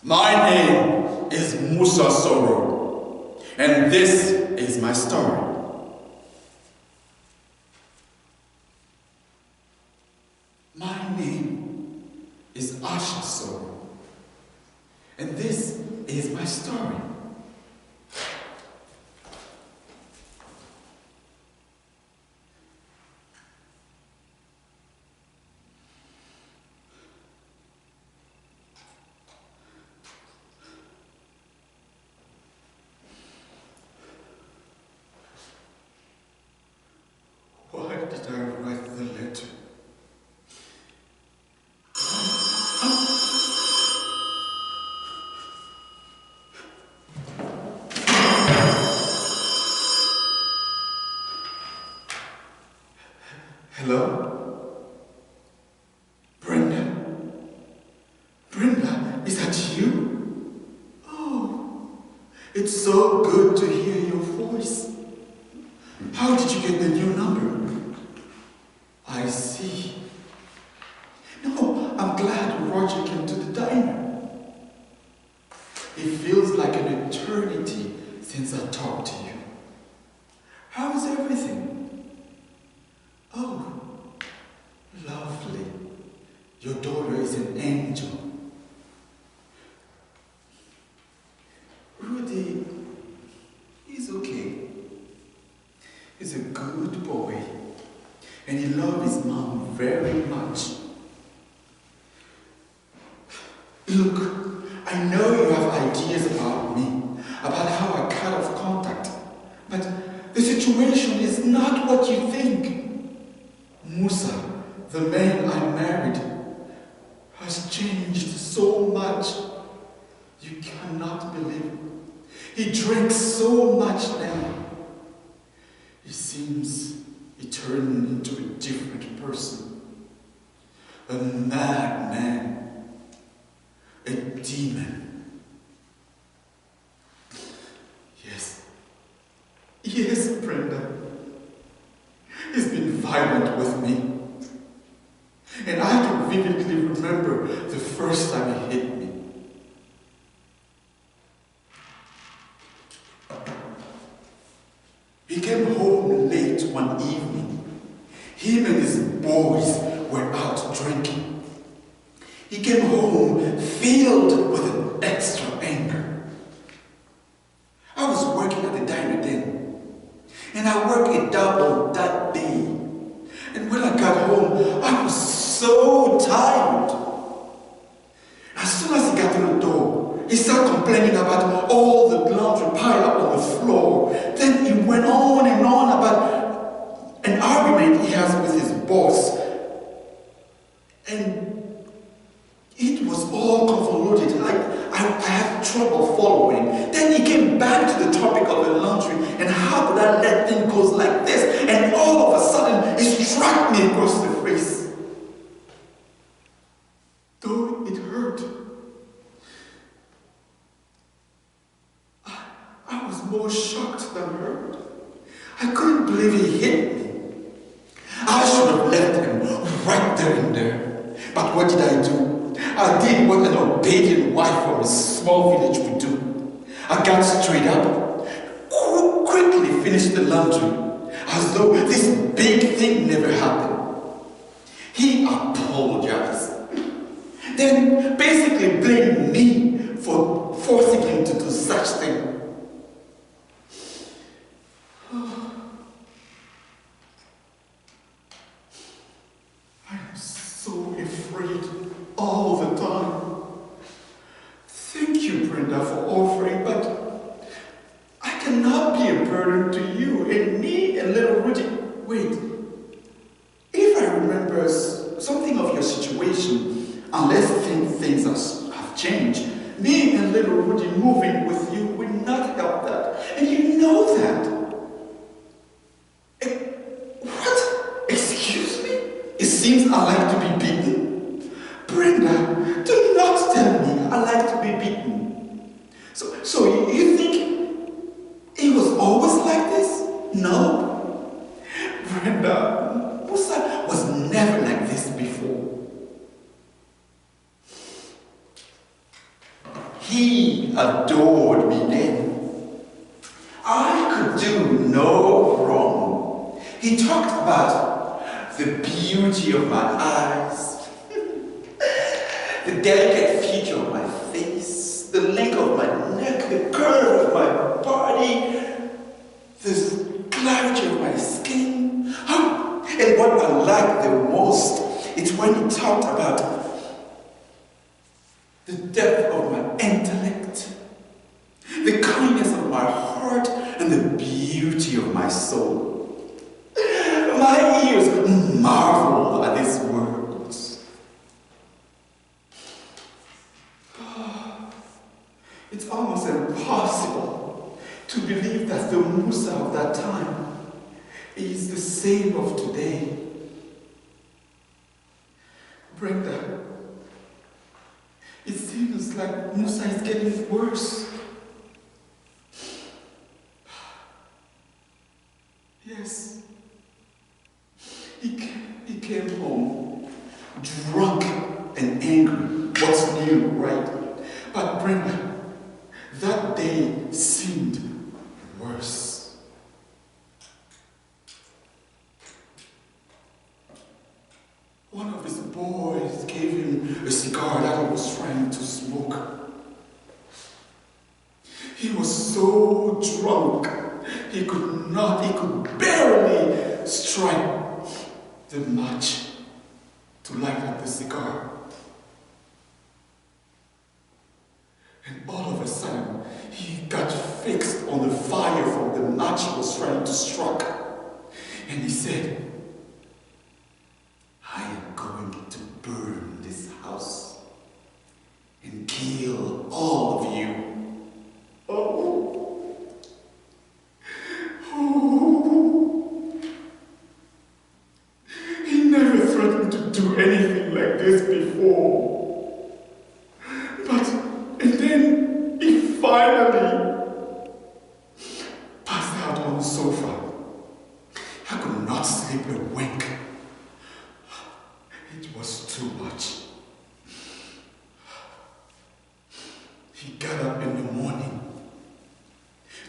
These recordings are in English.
My name is Musa Soro, and this is my story. My name is Asha Soro, and this is my story. Why did I write the letter? Hello? Brenda? Brenda, is that you? Oh, it's so good to hear your voice. How did you get the new number? I see. No, I'm glad Roger came to the diner. It feels like an eternity since I talked to you. How is everything? Oh, lovely. Your daughter is an angel. Rudy, he's okay. He's a good boy, and he loves his mom very much. Look, I know you have ideas about me, about how I cut off contact, but the situation is not what you think. Musa, the man I married, has changed so much. You cannot believe it. He drinks so much now. It seems he turned into a different person. A madman. A demon. Yes. Yes, Brenda. He's been violent with me. And I can vividly remember the first time he hit me. He came home late one evening. Him and his boys were out drinking. He came home filled with an extra anger. I was working at the diner then, and I worked a double that day. And when I got home, I was so tired. As soon as he got to the door, he started complaining about all the laundry piled up on the floor. Then he went on and on about an argument he has with his boss. And it was all convoluted. I had trouble following. Then he came back to the topic of the laundry and how could I let things go like this? And all of a sudden, it struck me across the face. Though it hurt, I was more shocked than hurt. I couldn't believe he hit me. I should have left him right there and there. But what did I do? I did what an obedient wife from a small village would do. I got straight up, quickly finished the laundry, as though this big thing never happened. He apologized. Then basically blamed me for forcing him to do such thing. I'm so afraid all the time. Thank you, Brenda, for offering, but I cannot be a burden to you and me and little Rudy. Wait, if I remember something of your situation, unless things have changed, me and little Rudy moving with you will not help that. And you know that. What? Excuse me? It seems I like to be beaten. Brenda, do not tell me I like to be beaten. So you think it was always like this? No. Brenda, Musa was never like this before. He adored me then. I could do no wrong. He talked about the beauty of my eyes, the delicate feature of my face, the length of my neck, the curve of my body, the clarity of my skin. And what I like the most is when he talked about the depth of my intellect, the kindness of my heart, and the beauty of my soul. My ears marvel at these words. It's almost impossible to believe that the Musa of that time is the same of today. Brenda, it seems like Musa is getting worse. Yes. He came home drunk and angry. What's new, right? But Brenda, that day seemed worse. One of his boys gave him a cigar that he was trying to smoke. He was so drunk, he could barely strike the match to light up the cigar. And all of a sudden, he got fixed on the fire from the match he was trying to strike. And he said, I am going to burn this house and kill all of you. Oh. He never threatened to do anything like this before. And then he finally passed out on the sofa. I could not sleep a wink. It was too much. He got up in the morning,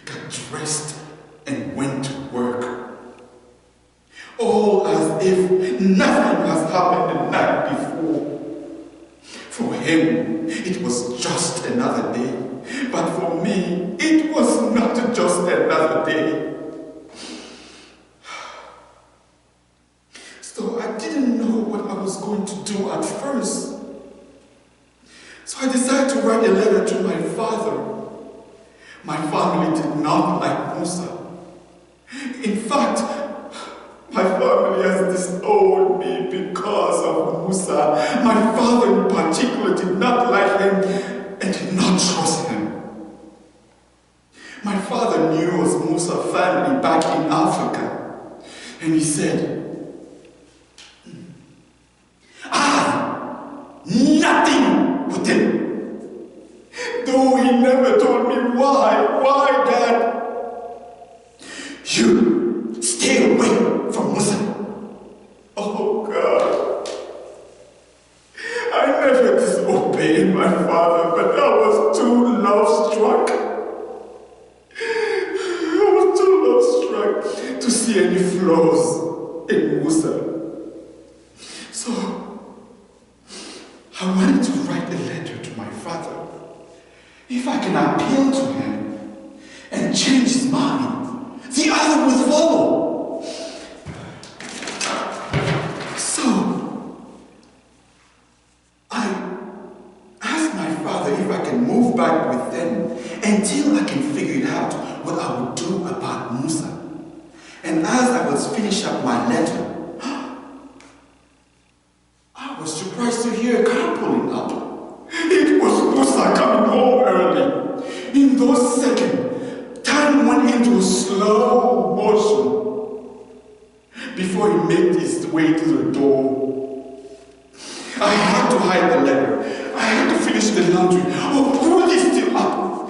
got dressed, and went to work. All as if nothing has happened the night before. For him, it was just another day. But for me, it was not just another day. So I didn't know what I was going to do at first. So I decided to write a letter to my father. My family did not like Musa. In fact, my family has disowned me because of Musa. My father in particular did not like him and did not trust him. My father knew his Musa family back in Africa, and he said, nothing with him. Though he never told me why. Why, Dad? You stay away from Musa. Oh, God. I never disobeyed my father, but I was too love-struck. I was too love-struck to see any flaws in Musa. So, I wanted to write a letter to my father. If I can appeal to him and change his mind, the other will follow. So, I asked my father if I can move back with them until I can figure it out what I would do about Musa. And as I was finishing up my letter, I was surprised to hear a car pulling up. It was Musa coming home early. In those seconds, time went into slow motion before he made his way to the door. I had to hide the letter. I had to finish the laundry. Oh, Rudy is still up.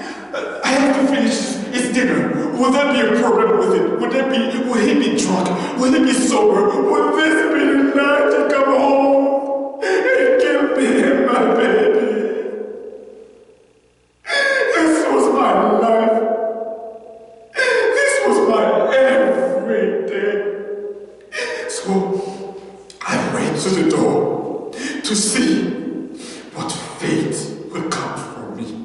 I have to finish his dinner. Will there be a problem with it? Will he be drunk? Will he be sober? Will this be the night to come home and kill me and my baby? So I went to the door to see what fate will come for me.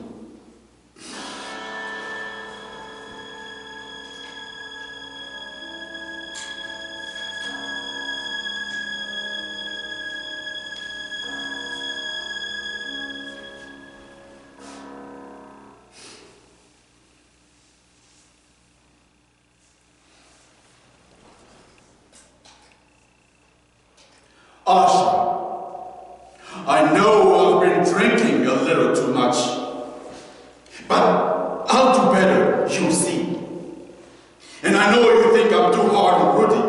Asha, I know I've been drinking a little too much, but I'll do better, you'll see. And I know you think I'm too hard on Rudy.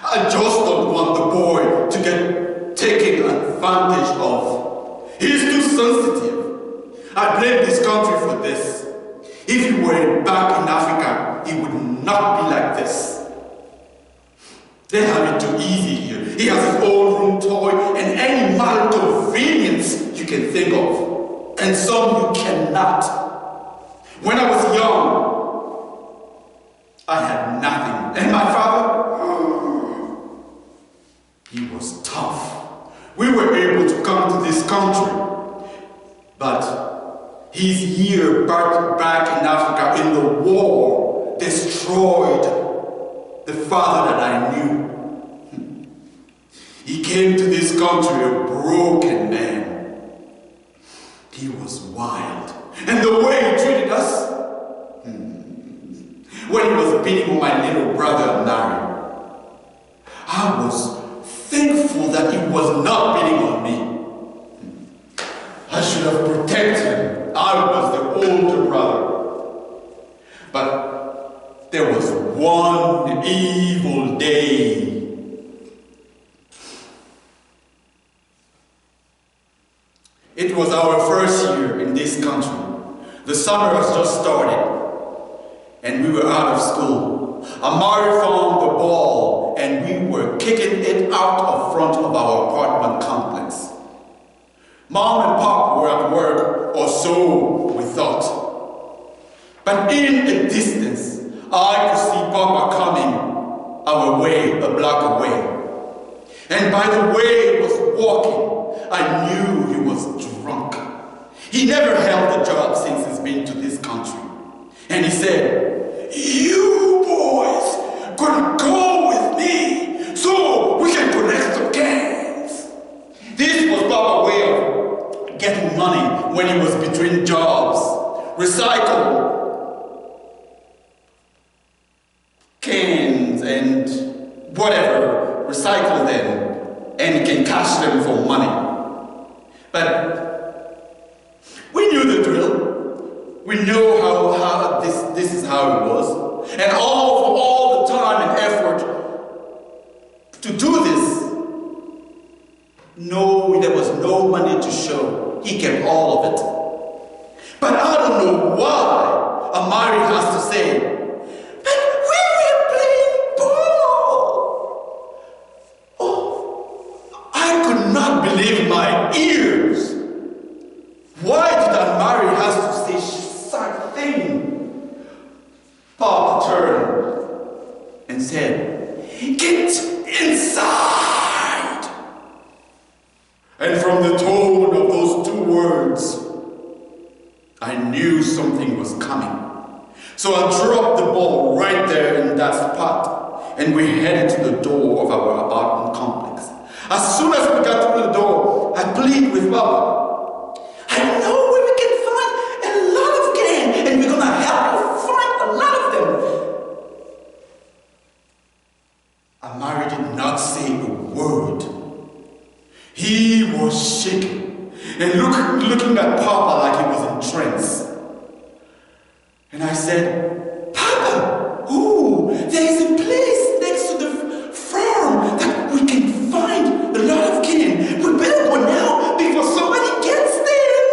I just don't want the boy to get taken advantage of. He's too sensitive. I blame this country for this. If he were back in Africa, he would not be like this. They have it too easy here. He has his own room toy and any mild convenience you can think of. And some you cannot. When I was young, I had nothing. And my father, he was tough. We were able to come to this country. But he's here back in Africa in the war, destroyed the father that I knew. He came to this country a broken man. He was wild. And the way he treated us, when he was beating on my little brother Nari, I was thankful that he was not beating on me. I should have protected him. I was the older brother. But there was one evil day. It was our first year in this country. The summer has just started, and we were out of school. Amari found the ball, and we were kicking it out of front of our apartment complex. Mom and Pop were at work, or so we thought. But in the distance, I could see Papa coming our way, a block away. And by the way he was walking, I knew he was drunk. He never held a job since he's been to this country. And he said, "You boys gonna go with me so we can collect some cans." This was Papa's way of getting money when he was between jobs. Recycle cans and whatever, recycle them, and you can cash them for money. But we knew the drill. We knew how this is how it was. And all the time and effort to do this, no, there was no money to show. He kept all of it. But I don't know why Amari has to say, "But we were playing ball." Oh, I could not believe my ears. Why did Amari has to say such thing? Papa turned and said, "Get inside." And from the tone of those two words, I knew something was coming. So I dropped the ball right there in that spot, and we headed to the door of our apartment complex. As soon as we got through the door, I pleaded with Papa. "I know where we can find a lot of cans, and we're gonna help you find a lot of them." Amari did not say a word. He was shaking and looking at Papa like he was in trance. And I said, "Papa, there is a place next to the farm that we can find a lot of cans. We better go now before somebody gets them."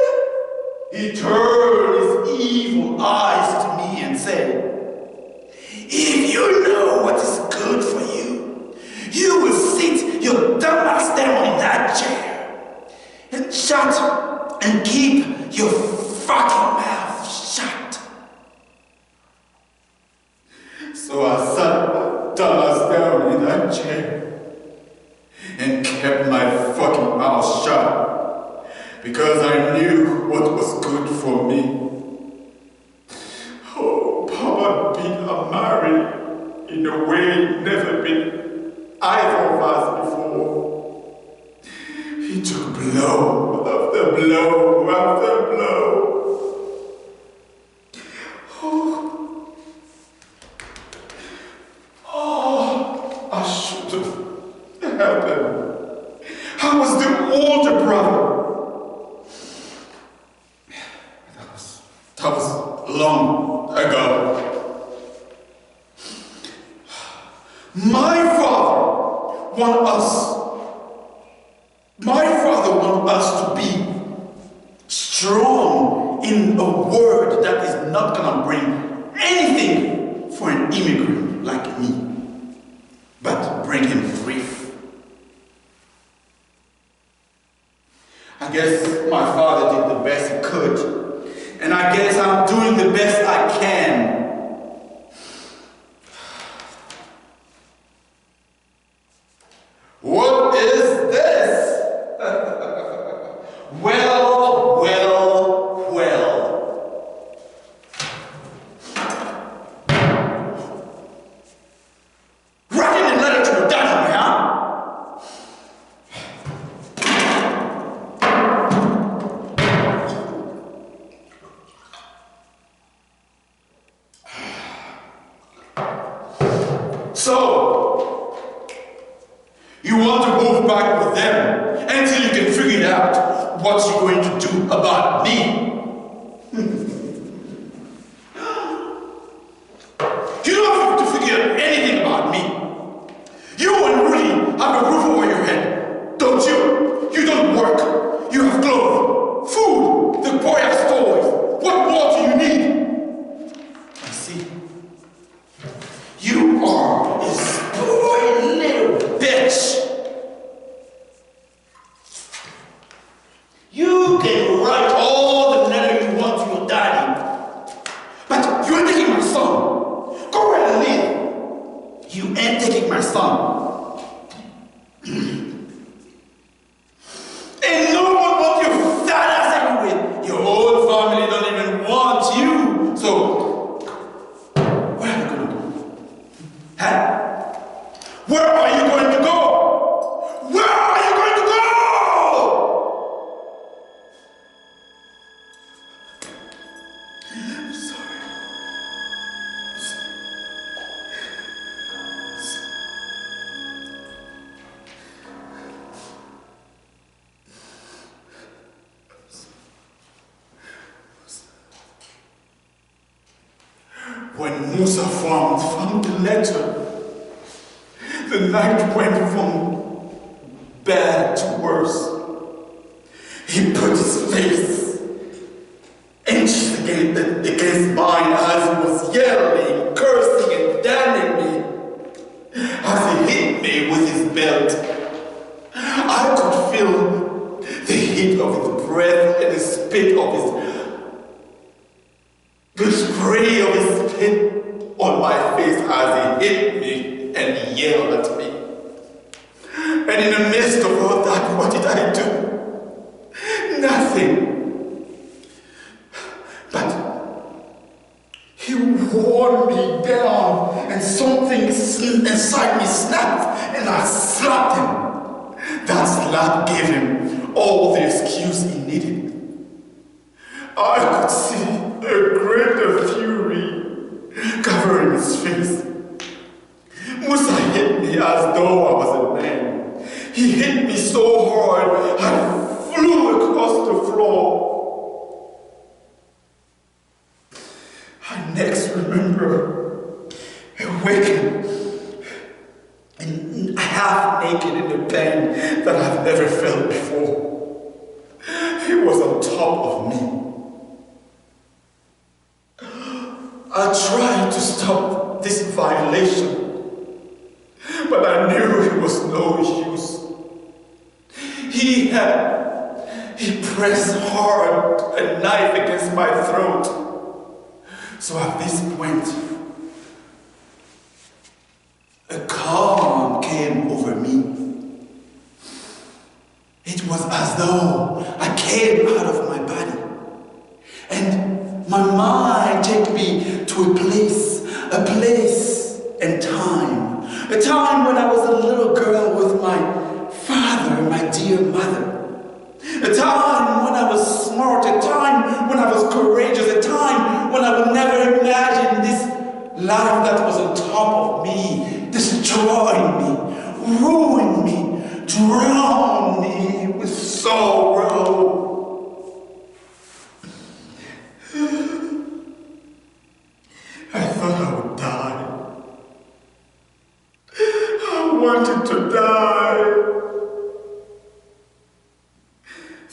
He turned his evil eyes to me and said, "If you know what is good for you, you will sit your dumbass down in that chair and shut and keep your fucking mouth shut." chair and kept my fucking mouth shut because I knew what was good for me. Oh, Papa beat Amari in a way never been either of us before. He took blow after blow after blow. I should have helped him. I was the older brother. That was long ago. My father wants us to be strong in a word that is not gonna bring anything for an immigrant like me, but bring him grief. I guess my father did the best he could, and I guess I'm doing the best I can. What is this? Well, well, well. Writing a letter to your daddy, huh? So, you want to move back with them until you can figure it out what you're going to do about me. You don't have to figure out anything about me. You and Rudy have a roof over your head, don't you? You don't work. You have clothes, food, the boy has toys. What more do you need? I see. You are a spoiled little bitch. You can write all the letter you want to your daddy, but you ain't taking my son. Go ahead and leave. You ain't taking my son. And no one wants your fat ass anyway. Your own family don't even want you. So, where are you going to go? Huh? Where are you going to go? Where are you going to go? I'm sorry. When Musa found the letter, the night went from bad to worse. He put his face inches against mine as he was yelling, cursing, and damning me. As he hit me with his belt, I could feel the heat of his breath and the spit of the spray of his spit on my face as he hit me and yelled at me. And in the midst of all that, what did I do? Nothing. But he wore me down and something inside me snapped and I slapped him. That slap gave him all the excuse he needed. I could see a greater fury covering his face. Musa hit me as though I was a man. He hit me so hard I flew across the floor. I next remember awakening and half naked in a pain that I've never felt before. He was on top of me. I tried to stop this violation, but I knew it was no use. He pressed hard a knife against my throat. So at this point, a calm came came over me. It was as though I came out of my body. And my mind took me to a place and time. A time when I was a little girl with my father and my dear mother. A time when I was smart, a time when I was courageous, a time when I would never imagine this life that was on top of me, destroying me, ruin me, drown me with sorrow. I thought I would die. I wanted to die.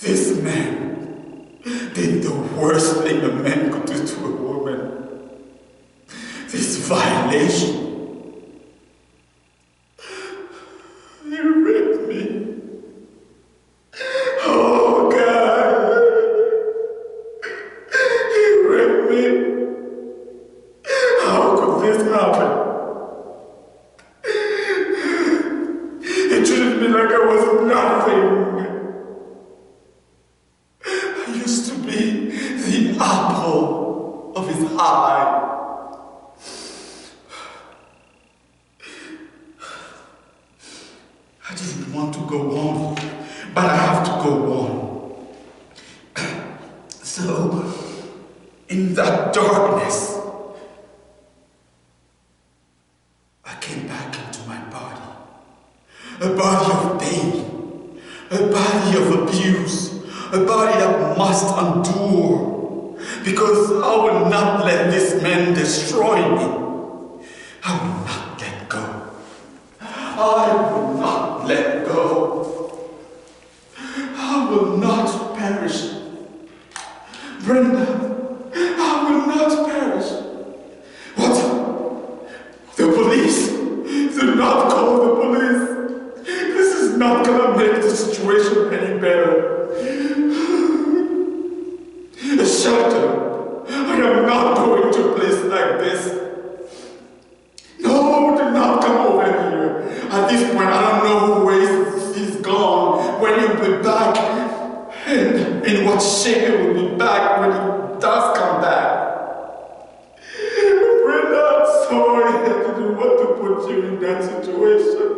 This man did the worst thing a man could do to a woman. This violation. He raped me. Oh God. He raped me. How could this happen? He treated me like I was nothing. I used to be the apple of his eye. I didn't want to go on, but I have to go on. So, in that darkness, I came back into my body. A body of pain, a body of abuse, a body that must endure. Because I will not let this man destroy me. I will not let go. I will not let go. I will not perish. Brenda, I will not perish. What? The police? Do not call the police. This is not gonna make the situation any better. A shelter. I am not going to a place like this. No, do not come over here. At this point, I don't know where he's gone, when he'll be back, and in what shape he will be back when he does come back. Brenda, I'm sorry I didn't want to put you in that situation.